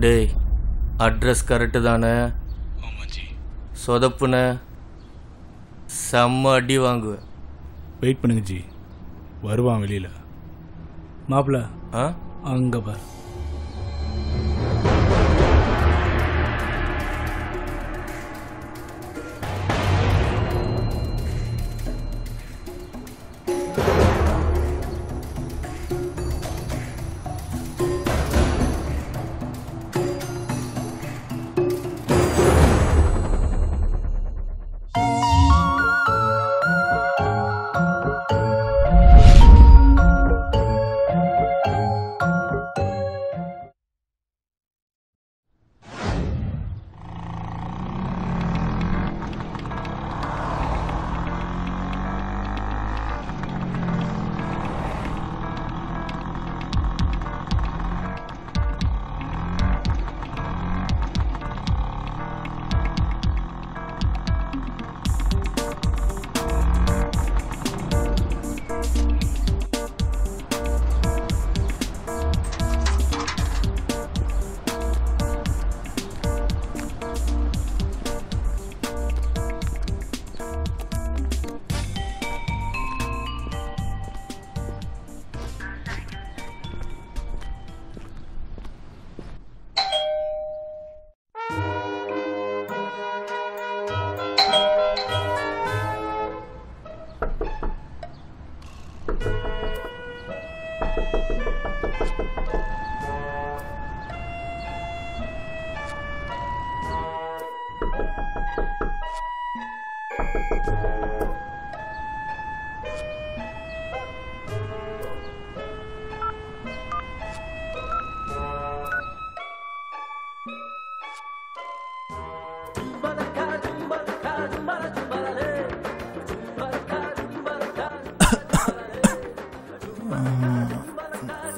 டேய் address correct தானே? சொதப்புன செம்ம அடி வாங்குவேன். வெயிட் பண்ணுங்க ஜி, வருவான் வெளியில். மாப்பிள்ள அங்கே பார்.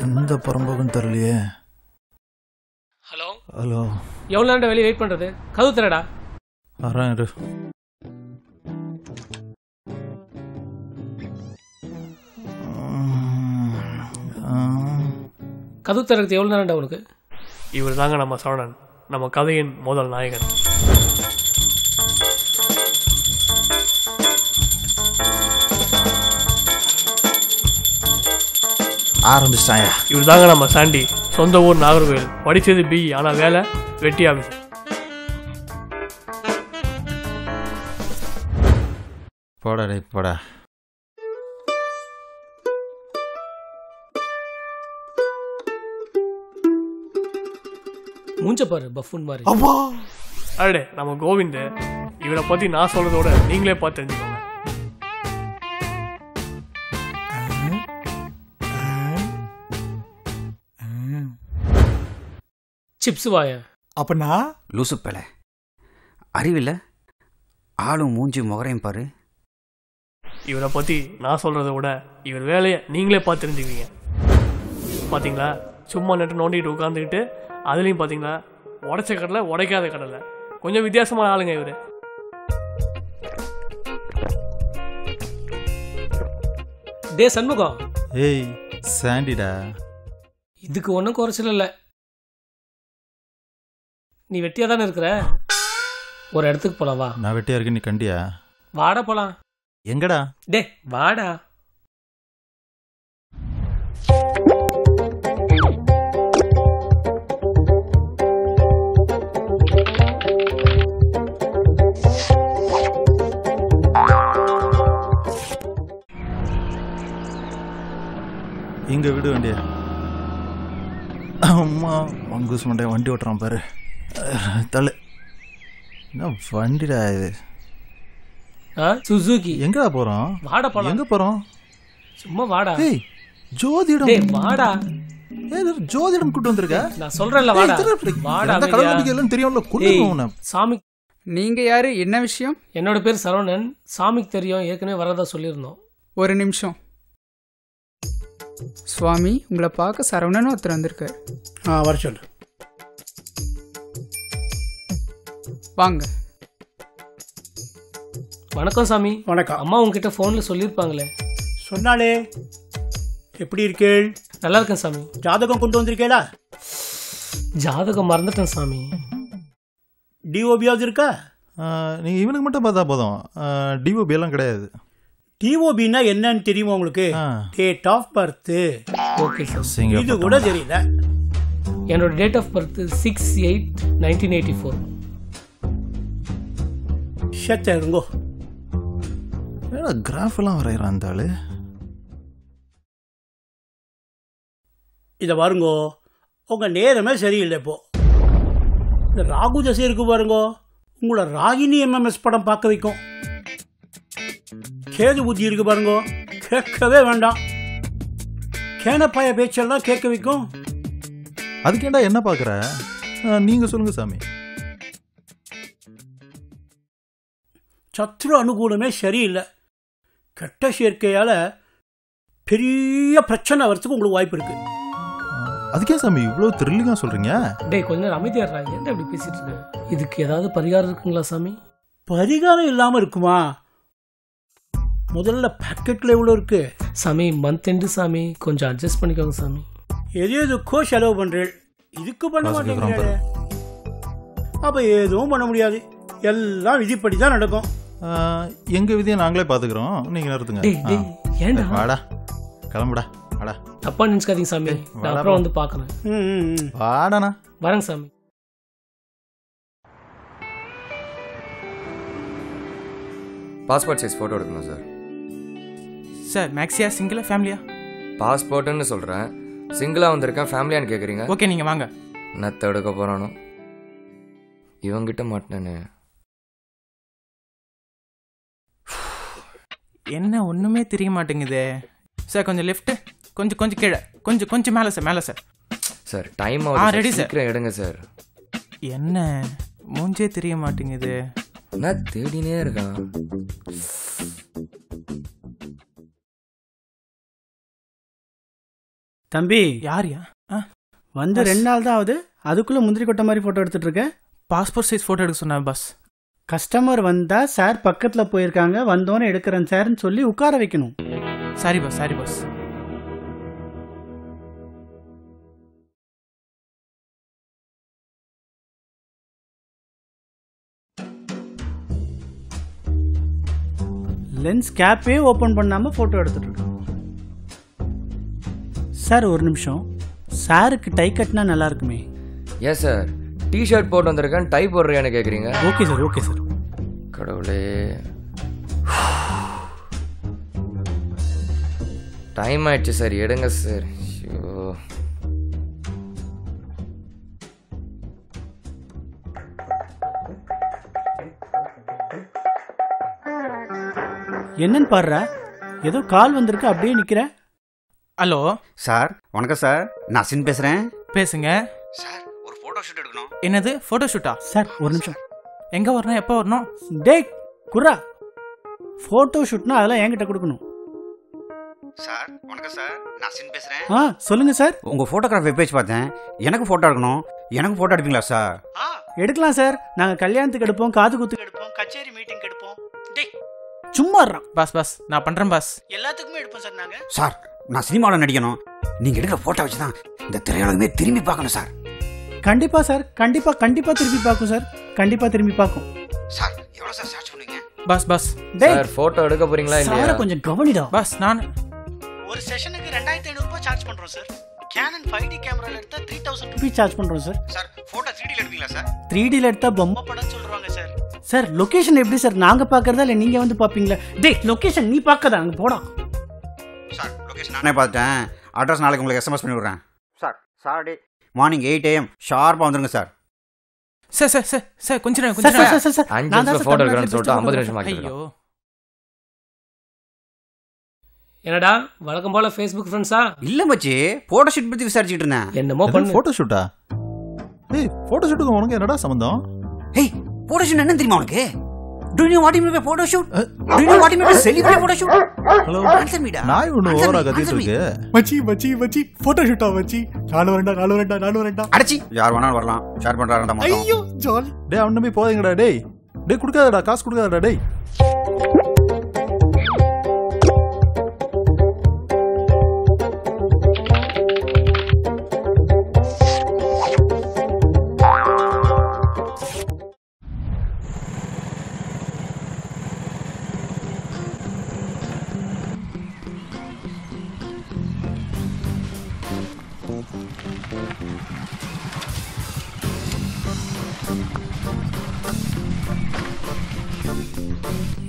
எந்த பரம்போகம் தெரியலையே. ஹலோ ஹலோ, எவ்வளோ நேரம் வெளியே வெயிட் பண்ணுறது? கதவு தரடா. வரேன் இரு. கதவு தரத்துக்கு எவ்வளோ நேரம்டா உனக்கு? இவர் தாங்க நம்ம சரவணன், நம்ம கதையின் முதல் நாயகன். ஆரம்பிச்சிட்டாயா? இவர் தாங்க நம்ம சாண்டி, சொந்த ஊர் நாகர்கோவில், படித்தது பி, ஆனால் வேலை வெட்டி ஆஃபீஸ். போடா டே போடா. மூஞ்ச பாரு பஃபூன் மாதிரி. அடே நம்ம கோவிந்த், இவரை பற்றி நான் சொல்கிறதோட நீங்களே பார்த்து தெரிஞ்சுக்கோங்க. சிப்ஸ் வாய அப்பனா லூசு பேல அறிவில்லை, ஆளும் மூஞ்சி முகரையும் பாரு. இவரை பற்றி நான் சொல்கிறத விட இவர் வேலையை நீங்களே பார்த்து தெரிஞ்சுக்குவீங்க. பார்த்தீங்களா, சும்மா நட்டு நோண்டிட்டு உட்காந்துக்கிட்டு, அதுலேயும் பார்த்தீங்களா உடைச்ச கடலை உடைக்காத கடலை. கொஞ்சம் வித்தியாசமான ஆளுங்க இவர். டே சண்முகம். ஏய் சாண்டிடா. இதுக்கு ஒன்றும் குறைச்சல் இல்லை. நீ வெட்டியா தானே இருக்கிற? ஒரு இடத்துக்கு போலாம் வா. நான் வெட்டியா இருக்கேன், நீ கண்டியா? வாடா போலாம். எங்கடா? டே வாடா. இங்க விடு வண்டியா. அம்மா மங்கூஸ் மண்டை வண்டி ஓட்டுறான் பாரு. தலை என்ன வண்டிடா இது? சுசுகி. எங்கடா போறோம்? வாடா போலாம். எங்க போறோம்? சும்மா வாடா. ஏய் ஜோதிடம். டேய் வாடா. ஏய் ஜோதிடம் கூட்டி வந்திருக்க? நான் சொல்றேன்ல வாடா. வாடா. அந்த கடவுள் நம்பிக்கையெல்லாம் தெரியும்ல, கொல்லுங்க. சாமி நீங்க யாரு, என்ன விஷயம்? என்னோட பேர் சரவணன். சாமிக்கு தெரியும், ஏற்கனவே வரதா சொல்லியிருந்தோம். ஒரு நிமிஷம். சுவாமி, உங்களை பார்க்க சரவணன் ஒருத்தர் வந்திருக்காரு. வர சொல்லு. வாங்க. வணக்கம் சாமி. வணக்கம். அம்மா உங்ககிட்ட ஃபோனில் சொல்லியிருப்பாங்களே. சொன்னாலே. எப்படி இருக்கேள்? நல்லா இருக்கேன் சாமி. ஜாதகம் கொண்டு வந்திருக்கேளா? ஜாதகம் மறந்துட்டேன் சாமி. டிஓபியாவது இருக்கா? நீங்கள் இவனுக்கு மட்டும் பார்த்தா போதும், டிஓபி எல்லாம் கிடையாது. டிஓபின்னா என்னன்னு தெரியுமா உங்களுக்கு? Date of birth. Okay sir. இது கூட தெரியல. என்னோட டேட் ஆஃப் பர்த் 6/8/1984. சச்சருங்கோ. கிராஃப் எல்லாம் வரைகிறான் அந்த ஆளு. இதை பாருங்கோ, உங்கள் நேரமே சரியில்லை. இப்போ இந்த ராகு தசை இருக்கு பாருங்கோ, உங்களை ராகினி எம்எம்எஸ் படம் பார்க்க வைக்கும். கேது புத்தி இருக்கு பாருங்கோ, கேட்கவே வேண்டாம். கேனப்பாய பேச்செல்லாம் கேட்க வைக்கும். அதுக்கேண்டா என்ன பார்க்குற? நீங்கள் சொல்லுங்கள் சாமி. சத்ரு அனுகூலமே சரியில்லை. கெட்ட சேர்க்கையால் பெரிய பிரச்சனை வரத்துக்கு உங்களுக்கு வாய்ப்பு இருக்கு. அதுக்கே சாமி இவ்வளோ த்ரில்லிங்காக சொல்கிறீங்க? டேய் கொஞ்ச நேரம் அமைதியா இருடா. என்ன இப்படி பேசிட்டு இருக்க? இதுக்கு ஏதாவது பரிகாரம் இருக்குங்களா சாமி? பரிகாரம் இல்லாமல் இருக்குமா? முதல்ல பாக்கெட்டில் எவ்வளோ இருக்கு சாமி? மந்த் எண்டு சாமி, கொஞ்சம் அட்ஜஸ்ட் பண்ணிக்கோங்க சாமி. எது எதுக்கோ செலவு பண்ணுறேன், இதுக்கு பண்ண மாட்டேங்கிறீங்க. அப்போ எதுவும் பண்ண முடியாது, எல்லாம் விதிப்படி தான் நடக்கும். எங்கள் விதியை நாங்களே பார்த்துக்குறோம், நீங்கள் நிறுத்துங்க. ஏன்டா? வாடா, கிளம்புடா, வாடா. தப்பா நினைச்சுக்காதீங்க சாமி, நான் அப்புறம் வந்து பார்க்குறேன். வாடாண்ணா. வரேங்க சாமி. பாஸ்போர்ட் சைஸ் ஃபோட்டோ எடுக்கணும் சார். சார் மேக்ஸியா சிங்கிளா ஃபேமிலியா? பாஸ்போர்ட்டுன்னு சொல்கிறேன், சிங்கிளாக வந்திருக்கேன், ஃபேமிலியான்னு கேட்குறீங்க. ஓகே நீங்கள் வாங்க. நத்த எடுக்க போகிறானோ இவங்கிட்ட மாட்டேனே. என்ன ஒன்றுமே தெரிய மாட்டேங்குது சார். கொஞ்சம் லெஃப்ட்டு, கொஞ்சம் கீழே, கொஞ்சம் மேலே சார், மேலே சார். சார் டைம் ஆகுது, ரெடி சார். சீக்கிரம் எடுங்க சார். என்ன மூஞ்சே தெரிய மாட்டேங்குது? நான் தேடினே இருக்கான். தம்பி யாரியா? வந்து 2 நாள் தான் ஆகுது, அதுக்குள்ளே முந்திரி கொட்டை மாதிரி ஃபோட்டோ எடுத்துட்டு இருக்கேன். பாஸ்போர்ட் சைஸ் ஃபோட்டோ எடுக்க சொன்னேன் பாஸ். கஸ்டமர் வந்தா சார் பக்கத்தில் போயிருக்காங்க, வந்தோன்னு எடுக்கிறேன் சார்ன்னு சொல்லி உட்கார வைக்கணும். Sorry boss, sorry boss. Lens கேப்பே ஓப்பன் பண்ணாமல் ஃபோட்டோ எடுத்துட்டு இருக்கோம். சார் ஒரு நிமிஷம், சாருக்கு டை கட்டினா நல்லா இருக்குமே. ஏன் சார் டிஷர்ட் போட்டு வந்திருக்கேன், டை போடுறியான்னு கேட்குறீங்க? Okay sir, okay sir. கடவுளே, டைம் ஆயிடுச்சு சார், எடுங்க சார். என்னன்னு பாடுற? ஏதோ கால் வந்திருக்கு, அப்படியே நிக்கிற. ஹலோ சார், வணக்கம் சார், நான் சின் பேசுகிறேன். பேசுங்க சார். ஒரு ஃபோட்டோ ஷூட் எடுக்கணும். என்னது ஃபோட்டோ ஷூட்டா? சார் ஒரு நிமிஷம். எங்கே வரணும், எப்போ வரணும்? டேய் குர்ரா, ஃபோட்டோ ஷூட்னா அதெல்லாம் என்கிட்ட கொடுக்கணும். சார் வணக்கம் சார், நான் சின் பேசுகிறேன். சொல்லுங்க சார். உங்கள் ஃபோட்டோகிராஃப் வெப்பேஜ் பார்த்தேன், எனக்கு ஃபோட்டோ எடுக்கணும். எனக்கு ஃபோட்டோ எடுப்பீங்களா சார்? எடுக்கலாம் சார், நாங்கள் கல்யாணத்துக்கு எடுப்போம், காது குத்துக்கு எடுப்போம், கச்சேரி மீட்டிங் எடுப்போம். டேய் சும்மா பாஸ் நான் பண்ணுறேன் பாஸ். எல்லாத்துக்குமே எடுப்போம் சார் நாங்கள். சார் நான் சினிமாவில் நடிக்கணும், நீங்கள் எடுக்கிற ஃபோட்டோ வச்சு தான் இந்த திரையுலகமே திரும்பி பார்க்கணும் சார். கண்டிப்பாக சார், கண்டிப்பாக திரும்பி பார்க்கும் சார், கண்டிப்பாக திரும்பி பார்க்கும். சார் எவ்வளோ சார் சார்ஜ் பண்ணுவீங்க? பாஸ் சார் ஃபோட்டோ எடுக்க போறீங்களா இல்லையா? சார் கொஞ்சம் கவனிடா. பாஸ் நான் ஒரு செஷனுக்கு 2500 ரூபாய் சார்ஜ் பண்ணுறோம் சார். கேனன் 5D கேமராவில் எடுத்தால் 3000 ரூபீஸ் சார்ஜ் பண்ணுறோம் சார். சார் ஃபோட்டோ 3Dயில் எடுப்பீங்களா சார்? 3Dயில் எடுத்தால் பொம்மை படம் சொல்கிறாங்க சார். சார் லொக்கேஷன் எப்படி சார், நாங்கள் பார்க்குறதா இல்லை நீங்கள் வந்து பார்ப்பீங்களா? டேய் லொக்கேஷன் நீ பார்க்கதா, அங்கே போடா. சார் லொக்கேஷன் நானே பார்த்துட்டேன், அட்ரஸ் நாளைக்கு உங்களுக்கு SMS பண்ணி விட்றேன். சார் சாட்டர்டே மார்னிங் 8 AM ஷார்ப்பாக வந்துருங்க சார். சார் கொஞ்சம் நேரம், சார் 5 நிமிஷம் ஃபோட்டோ எடுக்கிறேன்னு சொல்லிட்டு 50 நிமிஷம் ஆகிடுச்சு. ஐயோ என்னடா வழக்கம் போல ஃபேஸ்புக் ஃப்ரெண்ட்ஸா? இல்லை மச்சி, ஃபோட்டோ ஷூட் பற்றி விசாரிச்சுட்டு இருந்தேன். என்னமோ பண்ணு. ஃபோட்டோ ஷூட்டா? ஏய் ஃபோட்டோ ஷூட்டுக்கு உனக்கு என்னடா சம்பந்தம்? ஏய் ஃபோட்டோ ஷூட் என்ன தெரியுமா உனக்கு? Do you know what you mean by photo shoot? Do you know what you mean by celebrity photo shoot? Hello Answer me da. நான் ஒன்று ஓவரா கத்திட்டு இருக்கு. மச்சி ஃபோட்டோ ஷூட்டா மச்சி? நானும் வரேன்டா. அடச்சி யார் வேணாலும் வரலாம், ஷேர் பண்ணுறாங்கடா மொத்தம். ஐயோ ஜாலி. டேய் அவன் நம்பி போதீங்கடா. டேய் கொடுக்காதடா, காசு கொடுக்காதடா. டேய்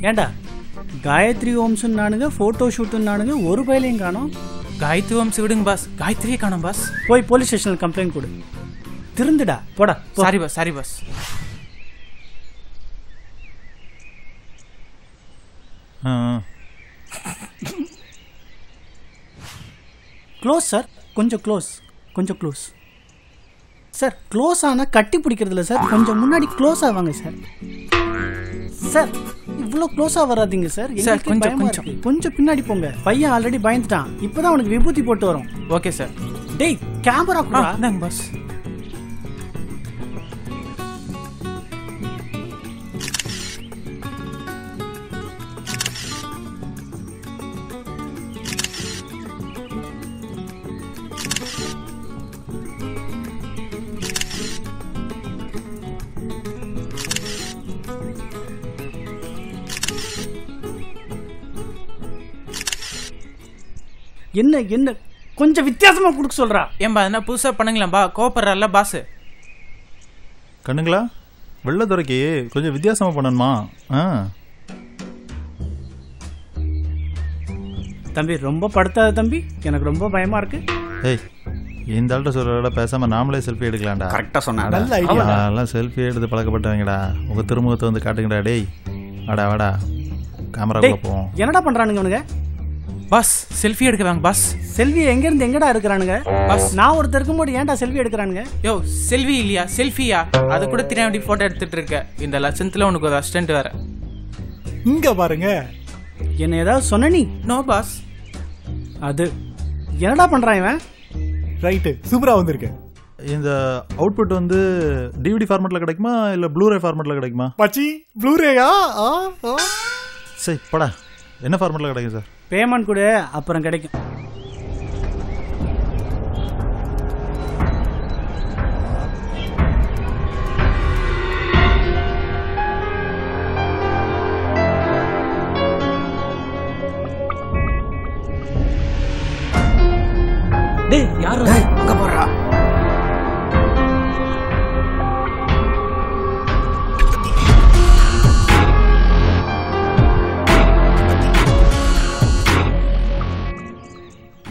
ஏண்டா காயத்ரி ஓம்ஸ்ன்னு நானுங்க ஃபோட்டோ ஷூட்டுன்னு நானுங்க ஒரு பயிலையும் காணோம். காயத்ரி ஓம்ஸ் விடுங்க பாஸ், காயத்ரியே காணோம் பாஸ். போய் போலீஸ் ஸ்டேஷனில் கம்ப்ளைண்ட் கொடு. திருந்துடா போடா. Sorry boss, sorry boss. Close sir, கொஞ்சம் க்ளோஸ், கொஞ்சம் க்ளோஸ் சார். க்ளோஸ் ஆனால் கட்டி பிடிக்கிறதில்ல சார், கொஞ்சம் முன்னாடி க்ளோஸ் ஆவாங்க சார். சார் இவ்வளோ க்ளோஸாக வராதிங்க சார், கொஞ்சம் பின்னாடி போங்க. பையன் ஆல்ரெடி பயந்துட்டான், இப்போதான் அவனுக்கு விபூதி போட்டு வரும். Okay sir. டேய் கேமரா கூட பாஸ். என்ன என்ன கொஞ்சம் வித்தியாசமா கொடுக்க சொல்றா. ஏன்பா என்ன புதுசா பண்ணுங்களாம்பா, கோபப்படுறல்ல பாஸ். கண்ணுங்களா வெள்ளத்துறைக்கு கொஞ்சம் வித்தியாசமா பண்ணணுமா? தம்பி ரொம்ப படுத்தாத தம்பி, எனக்கு ரொம்ப பயமா இருக்கு. ஏய் இந்த ஆள்கிட்ட சொல்றத பேசாம நாமளே செல்ஃபி எடுக்கலாம்டா. கரெக்டா சொன்னா. எல்லாம் செல்ஃபி எடுத்து பழக்கப்பட்டவங்கடா. உங்க திருமுகத்தை வந்து காட்டுங்கடா. டேய் வாடா வாடா கேமராக்குள்ள போவோம். என்னடா பண்றானுங்க அவனுங்க? பாஸ் செல்ஃபி எடுக்க வாங்க பாஸ். செல்ஃபி எங்க இருந்து எங்கடா எடுக்கிறானுங்க பாஸ்? நான் ஒருத்தர் இருக்கும்போது ஏன்டா செல்ஃபி எடுக்கிறானுங்க? யோ செல்ஃபி இல்லையா செல்ஃபியா? அது கூட திராண்டி போட்டோ எடுத்துட்டு இருக்க. இந்த லட்சத்துல உனக்கு ஒரு அசிஸ்டன்ட் வேற. இங்க பாருங்க. என்ன ஏதாவது சொன்ன நீ? No boss. அது என்னடா பண்றான் இவன்? ரைட்டு சூப்பரா வந்திருக்கேன். இந்த அவுட்புட் வந்து டிவிடி ஃபார்மேட்ல கிடைக்குமா இல்ல ப்ளூரே ஃபார்மேட்ல கிடைக்குமா? பச்சி ப்ளூரேயா? சரி படா என்ன ஃபார்மேட்ல கிடைக்கும் சார்? பேமெண்ட் கூட அப்புறம் கிடைக்கும். டேய் யாரு அங்க போறா?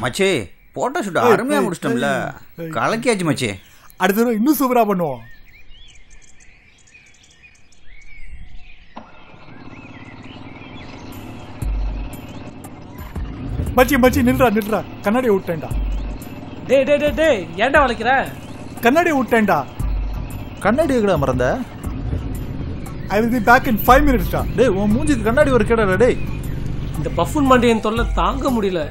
மச்சே போட்டோ ஷூட் அருமையா முடிச்சிட்டோம்ல, கலக்கியாச்சு மச்சே. அடுத்த தடவை இன்னும் சூப்பரா பண்ணுவோம். மச்சி மச்சி நில்றா நில்றா, கண்ணாடியை விட்டேன்டா. டேய் டேய் டேய் டேய் ஏன்டா வளைக்கிற? கண்ணாடியை விட்டேன்டா. கண்ணாடி எங்கடா மறந்த? I will be back in 5 minutes டா. டேய் உன் மூஞ்சிக்கு கண்ணாடி ஒரு கேடா டேய். இந்த பஃபூன் மண்டையன் தொல்லை தாங்க முடியல.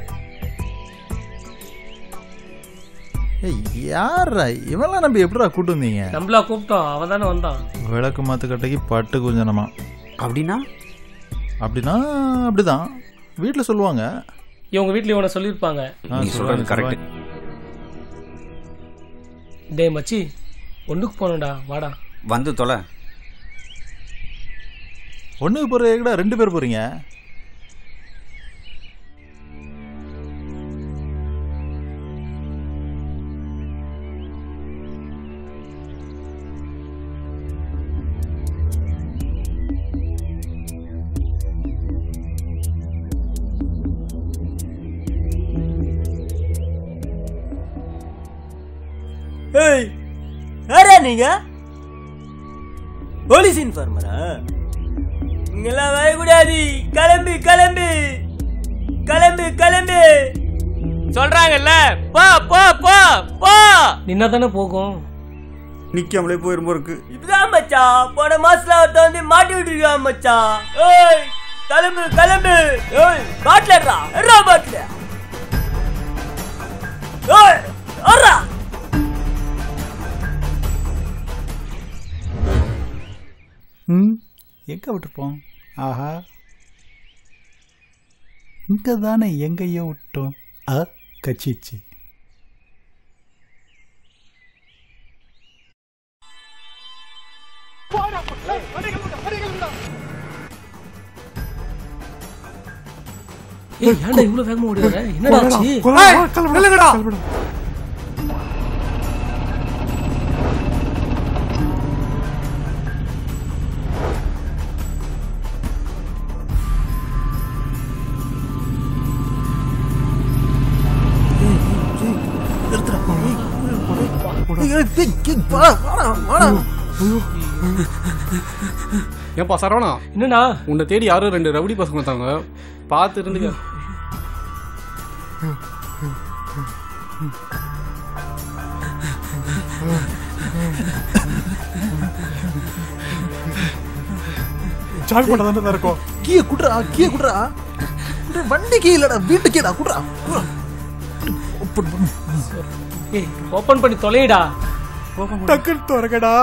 யாரா இவெல்லாம் நம்பி எப்படா கூட்டு வந்தீங்க? நம்மளா கூப்பிட்டோம், அவன் தானே வந்தான். விளக்கு மாத்து கட்டைக்கு பட்டு குஞ்சனமா. அப்படின்னா அப்படின்னா அப்படிதான் வீட்டில் சொல்லுவாங்க. இவங்க வீட்டில் இவனை சொல்லியிருப்பாங்க. கரெக்ட். டே மச்சி ஒன்றுக்கு போனடா, வாடா. வந்து தொலை. ஒன்றுக்கு போகிறீங்கடா, 2 பேர் போகிறீங்க. ஏய் யாரா நீங்க? போலீஸ் இன்ஃபார்மரா? இங்கெல்லாம் வரக்கூடாது, கிளம்பு கிளம்பு கிளம்பு கிளம்பு சொல்றாங்கல்ல. போ போ போ போ. நின்னா தானே போகும். நிக்காமலே போயிருமோ இருக்கு. இப்பதான் மச்சான் போன மாசத்துல ஒருத்த வந்து மாட்டி விட்டுருக்கான் மச்சான். ஏய் கிளம்பு கிளம்பு. ஏய் பாட்லடா எறா பாட்ல. ஏய் ஒரா. எங்க விட்டுருப்போம்? ஆஹா இங்க தானே எங்கேயோ விட்டோம். கச்சிச்சு. ஏன்டா இவ்வளவு வேகமா ஓடுற? என்னடா ஆச்சு? ஏன்பா சரவணா, என்னண்ணா? உன்னை தேடி யாரும் 2 ரவுடி பசங்க வந்தாங்க, பார்த்து இருந்துக்க. சாவி போட்டா தான் இருக்கும். கீயை குடுறா வண்டி கீ இல்லடா, வீட்டு கீடா குடுறா. ஏய், ஓபன் பண்ணி தொலைடா. டக்குன்னு திறக்கடா.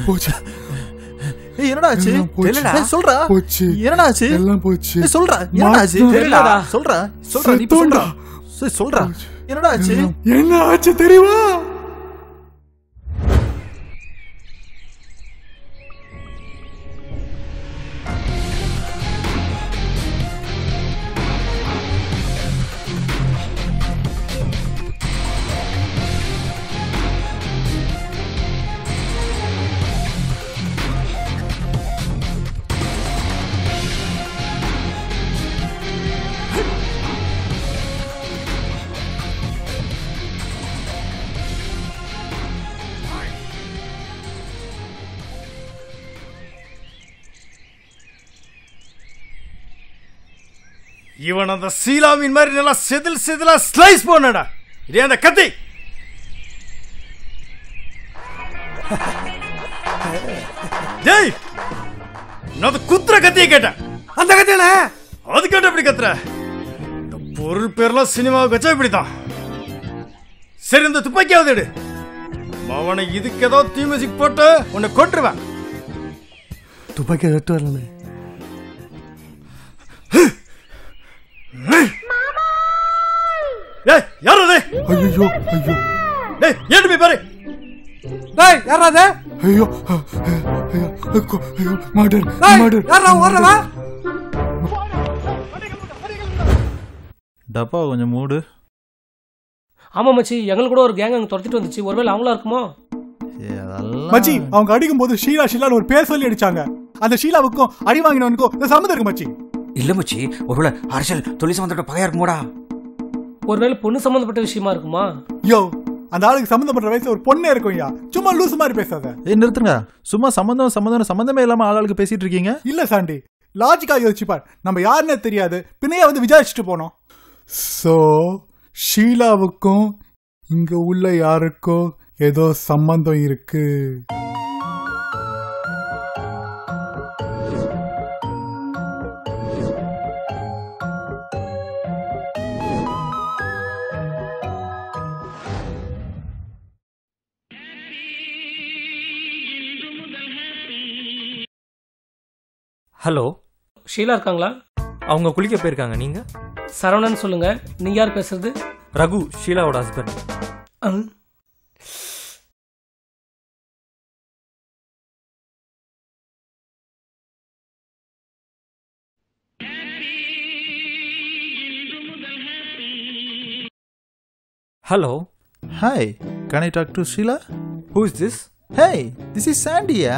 போச்சு. ஏய் என்னடா ஆச்சு? தெரியலடா. சொல்றா. போச்சு. என்னடா ஆச்சு? எல்லாம் போச்சு. சொல்றா. என்னடா ஆச்சு? தெரியலடா. சொல்றா நீ சொல்றா. என்னடா ஆச்சு? என்ன ஆச்சு தெரியுமா? இவன் அந்த சீலாவின் மாதிரி நல்லா செதிலா ஸ்லைஸ் பண்ணடா. இதே அந்த கத்தி. டேய், நான் குத்துற கத்தியை கேட்டேன். அந்த கத்தியானே அது கேட்ட எப்படி கத்துற? இந்த பொருள் பேர்லாம் சினிமாவுக்கு வச்சா இப்படித்தான். சரி, இந்த துப்பாக்கியாவது எடு. அவனை இதுக்கு ஏதோ தீ மியூசிக் போட்டு உன்னை கொட்டுருவேன். துப்பாக்கி எடுத்து வரல. ஏய், யார் அது? ஐயோ. டேய், ஏன் போய் பாரு. டேய், யார் அது? ஐயோ. மர்டர். யாரா ஓடுறவா? டப்பா கொஞ்சம் மூடு. ஆமா மச்சி, எங்களுக்கு கூட ஒரு கேங் அங்க துரத்திட்டு வந்துச்சு. ஒருவேளை அவங்களா இருக்குமோ? மச்சி, அவங்க அடிக்கும் போது ஷீலான்னு ஒரு பேர் சொல்லி அடிச்சாங்க. அந்த ஷீலாவுக்கும் அடி வாங்கினவனுக்கும் சம்மந்தம் இருக்கு மச்சி. இல்ல மச்சி, ஒருவேளை அரசியல் தொழில் சம்பந்தப்பட்ட பகையா இருக்குமோடா. ஒருவேளை பொண்ணு சம்பந்தப்பட்ட விஷயமா இருக்குமா? யோ, அந்த ஆளுக்கு சம்பந்தப்பட்ட வயசுல ஒரு பொண்ணே இருக்கும்யா. சும்மா லூசு மாதிரி பேசாத. நிறுத்துங்க. சும்மா சம்பந்தமே இல்லாம ஆளுக்கு பேசிட்டு இருக்கீங்க. இல்ல சாண்டி, லாஜிக்கா யோசிச்சுப்பார். நம்ம யாருன்னே தெரியாது, பின்னையா வந்து விசாரிச்சுட்டு போனோம். சோ ஷீலாவுக்கும் இங்க உள்ள யாருக்கும் ஏதோ சம்பந்தம் இருக்கு. ஹலோ, ஷீலா இருக்காங்களா? அவங்க குளிக்க போயிருக்காங்க. நீங்க? சரவணன் சொல்லுங்க. நீங்க யார் பேசுறது? ரகு, ஷீலாவோட husband. Hello. Hi, can I talk to Sheela? Who is this? Hey, this is Sandhya.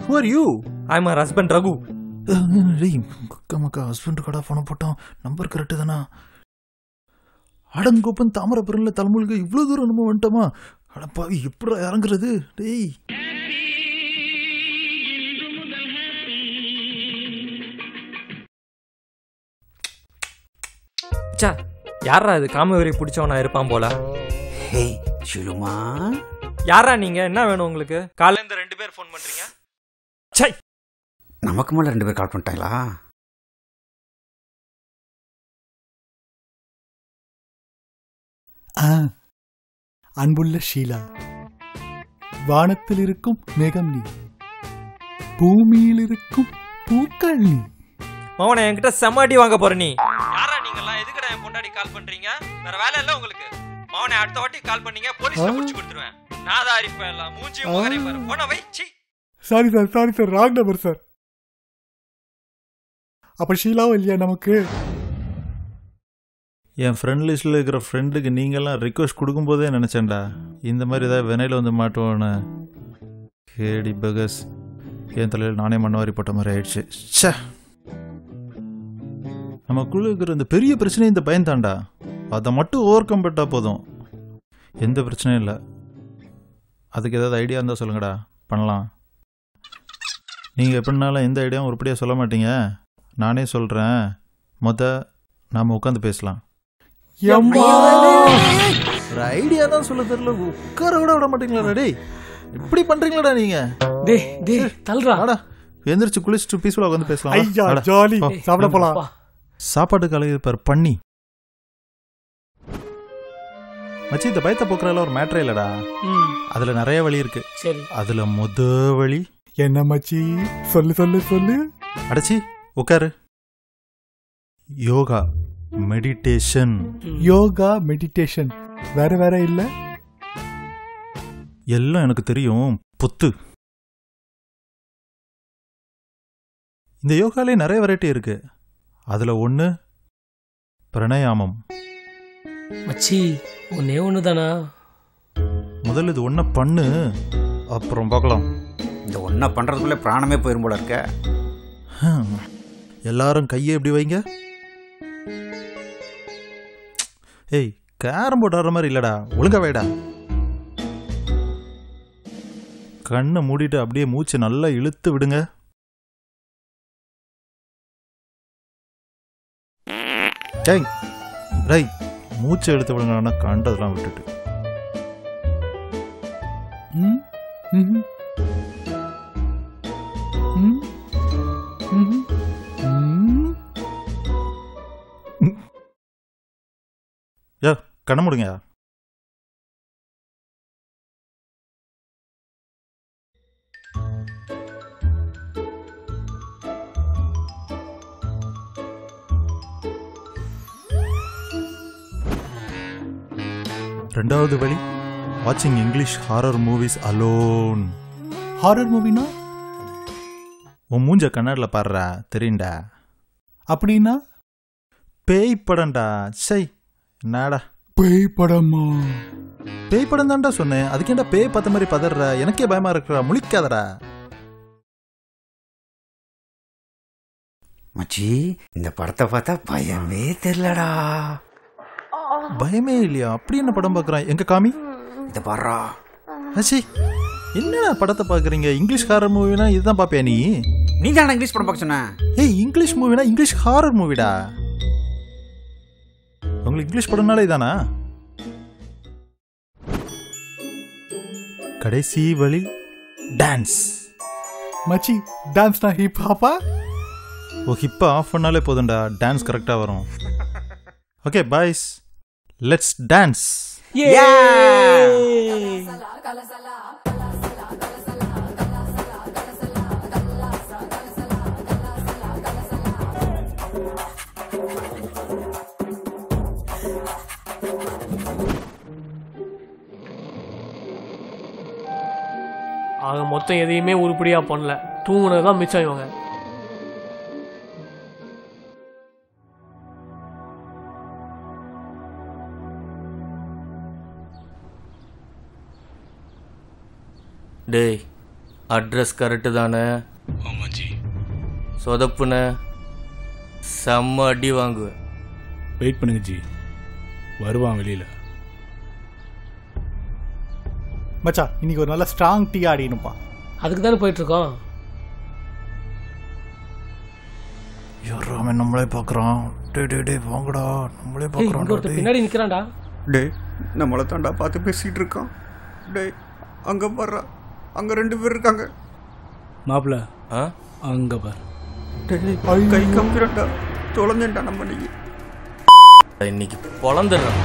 Who are you? I'm her husband Raghu. டேய், மக்கா ஹஸ்பண்ட் கடா போன போட்டோம். நம்பர் கரெக்டு தானா? அடங்கோப்பன் தாமரபுரம்ல தலைமுழுக்கு இவ்வளவு தூரம் நம்ம வந்துட்டோமா? அடப்பாவி, எப்படி இறங்குறது? டேய், சா, யாரா இது? காமவெறி பிடிச்சவனா இருப்பான் போல. ஹே ஷிலுமா, யாரா நீங்க? என்ன வேணும் உங்களுக்கு? காலையில இருந்து 2 பேர் ஃபோன் பண்றீங்க. சை, நமக்கு மேல 2 பேர் கால் பண்ணிட்டாங்களா? அன்புள்ள ஷீலா, வானத்தில் இருக்கும் மேகம் நீ, பூமியில் இருக்கும் பூக்கள் நீ. மவனை என்கிட்ட செம்மாடி வாங்க போற நீ. யாரா நீங்கலாம்? எதுக்குடா என் பொண்டாடி கால் பண்றீங்க? வேற வேலை இல்ல உங்களுக்கு? மவனை அடுத்த வாட்டி கால் பண்ணீங்க போலீஸ்ல புடிச்சு கொடுத்துருவேன். நான் தான் அரிப்பேன் எல்லாம். மூஞ்சி முகரை பாரு. போன வை. சீ. Sorry sir, wrong number sir. அப்ப ஷீலாவும் இல்லையா நமக்கு? என் ஃப்ரெண்ட் லிஸ்ட்டில் இருக்கிற ஃப்ரெண்டுக்கு நீங்கள்லாம் ரிக்வெஸ்ட் கொடுக்கும்போதே நினச்சேன்டா, இந்த மாதிரி ஏதாவது வினையில் வந்து மாட்டுவோன்னு. கேடி பகஸ், என் தலையில் நானே மண்ணவாரி போட்ட மாதிரி ஆயிடுச்சு. சே, நமக்குள்ள இருக்கிற இந்த பெரிய பிரச்சனை இந்த பயம் தாண்டா. அதை மட்டும் ஓவர் கம் பண்ணா போதும், எந்த பிரச்சனையும் இல்லை. அதுக்கு ஏதாவது ஐடியா இருந்தால் சொல்லுங்கடா, பண்ணலாம். நீங்கள் எப்படினாலும் எந்த ஐடியாவும் உருப்படியாக சொல்ல மாட்டீங்க, நானே சொல்கிறேன். நாம் உட்காந்து பேசலாம். ஒரு ஐடியா தான் சொல்ல தெரியல, உட்கார கூட விட மாட்டீங்களா? டேய் இப்படி பண்றீங்களாடா நீங்க? டேய் தல்றாடா. எந்திரிச்சு குளிச்சுட்டு பீஸ்ஃபுல்லா உட்காந்து பேசலாம். ஐயா ஜாலி, சாப்பிட போலாம். சாப்பாடு கலகி பார் பண்ணி மச்சி, இந்த பயத்தை போக்குறதுல ஒரு மேட்டரே இல்லடா. அதுல நிறைய வழி இருக்கு. சரி, அதுல வழி என்ன மச்சி? சொல்லு சொல்லு சொல்லு. அடச்சி உட்காரு. யோகா மெடிடேஷன். யோகா மெடிடேஷன் வேற வேற இல்ல? எல்லாம் எனக்கு தெரியும் புத்து. இந்த யோகாலே நிறைய வெரைட்டி இருக்கு. அதுல ஒண்ணு பிரணயாமம். மச்சி ஒன்னே ஒண்ணுதானா? முதல்ல இது ஒன்ன பண்ணு, அப்புறம் பார்க்கலாம். இந்த ஒன்ன பண்றதுக்குள்ள பிராணமே போயிரும் போல இருக்க. எல்லாரும் கையை எப்படி வைங்க. ஏய் கேரம் போர்டு ஆடுற மாதிரி இல்லடா, ஒழுங்கா வைடா. கண்ணை மூடிட்டு அப்படியே மூச்சு நல்லா இழுத்து விடுங்க. மூச்சை எடுத்து விடுங்க, கண்டதெல்லாம் விட்டுட்டு. கண்ண முடுங்க. ரெண்டாவது வழி வாட்சிங் English horror movies alone. Horror மூவினா உன் மூஞ்ச கண்ணாடில பாடுறா தெரியுண்டா. அப்படின்னா பேய் படம்டா. சை என்னடா பேய் படமா? பேய் படம் தான்டா சொன்னேன், அதுக்கேண்டா பேய் பார்த்த மாதிரி பதற? எனக்கே பயமா இருக்கிறா, முழிக்காதடா. மச்சி இந்த படத்தை பார்த்தா பயமே தெரியலடா. பயமே இல்லையா? அப்படி என்ன படம் பாக்குறான்? எங்க காமி இத பாறா. அச்சி என்னடா படத்தை பாக்குறீங்க? இங்கிலீஷ் ஹாரர் மூவினா இதுதான் பாப்பியா நீ? நீ தானே இங்கிலீஷ் படம் பார்க்க சொன்ன. ஏய் இங்கிலீஷ் மூவினா இங்கிலீஷ் ஹாரர் மூவிடா. உங்களுக்கு இங்கிலீஷ் படம்னாலே இதானா? கடைசி வழி டான்ஸ். மச்சி டான்ஸ்னா ஹிப் ஹாப்பா? ஓ ஹிப்பா ஆஃப் பண்ணாலே போதும்டா, டான்ஸ் கரெக்டா வரும். Okay boys, let's dance. ஆக மொத்தம் எதையுமே உருப்படியா பண்ணல, தூங்குனதுதான் மிச்சம் இவங்க. டேய் அட்ரஸ் கரெக்டு தானே? சொதப்புன செம்ம அடி வாங்குவேன். வெயிட் பண்ணுங்க ஜி, வருவான் வெளியில. மச்சா இன்னைக்கு ஒரு நல்ல ஸ்ட்ராங் டீ ஆடினுப்பா. அதுக்கு தானே போயிட்டு இருக்கோம். அவன் நம்மளே பாக்குறான். டே வாங்கடா, நம்மளே பாக்குறான். பின்னாடி நிக்கிறான்டா. டே நம்மளை தாண்டா பார்த்து பேசிட்டு இருக்கான். டே அங்க பாரு, அங்க 2 பேர் இருக்காங்க. மாப்பிள்ள அங்க பாரு. கை கம்பிரண்டா தொலைஞ்சேன்டா நம்ம. இன்னைக்கு பொழந்துடுறான்.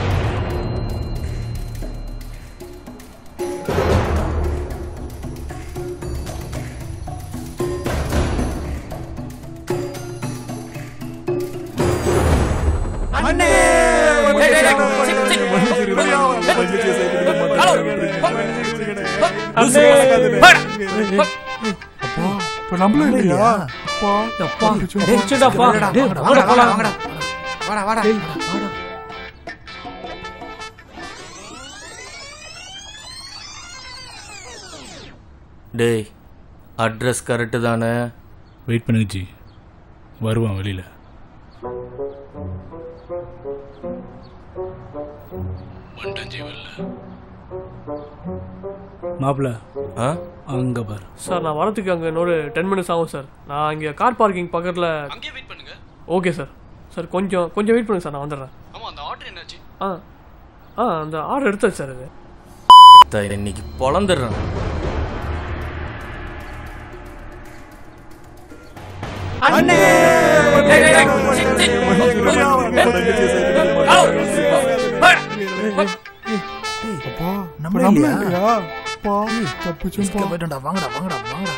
டேய் அட்ரஸ் கரெக்டு தானே? வெயிட் பண்ணுங்க ஜி, வருவான் வெளியில. மாப்பிள்ள அங்க பாரு சார் நான் வரத்துக்கு அங்கே இன்னொரு 10 மினிட்ஸ் ஆகும் சார். நான் இங்கே கார் பார்க்கிங் பக்கத்தில் அங்கேயே வெயிட் பண்ணுங்க. Okay sir. சார் கொஞ்சம் வெயிட் பண்ணுங்க சார், நான் வந்துடுறேன். ஆமாம், அந்த ஆர்டர் என்னாச்சு? அந்த ஆர்டர் எடுத்தாச்சு சார். இது இன்னைக்கு பொழந்துடுறேன். நம்மள இல்லையா? பா தப்பிச்சும் பா. வாங்கடா வாங்கடா வாங்கடா வாங்கடா.